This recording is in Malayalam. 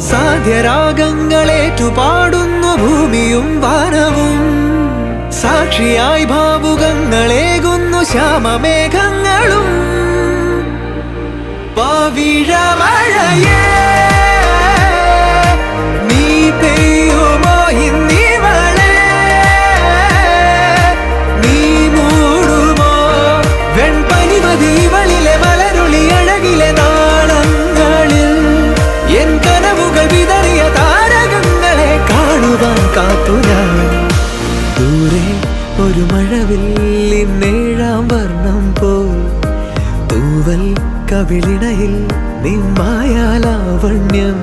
സാധ്യരാഗങ്ങളേറ്റുപാടുന്നു ഭൂമിയും വാനവും. സാക്ഷിയായി ഭാവുകങ്ങളേകുന്നു ശ്യാമമേഘങ്ങളും. പവിഴമഴയേ നീ പെയ്യുമോ ഇന്നിവളെ, നീ മൂടുമോ വെൺപനിമതിവളിലെ മലരുളി അഴകിലെ നാളങ്ങളിൽ. എൻ കനവുകൾ വിതറിയ താരകങ്ങളെ കാണുവാൻ കാത്തു ഞാൻ. ദൂരെ ഒരു മഴവില്ലിന്നേഴാം വർണ്ണം പോൽ തൂവൽ കവിളിണയിൽ നിമ്മായാലാവണ്യം.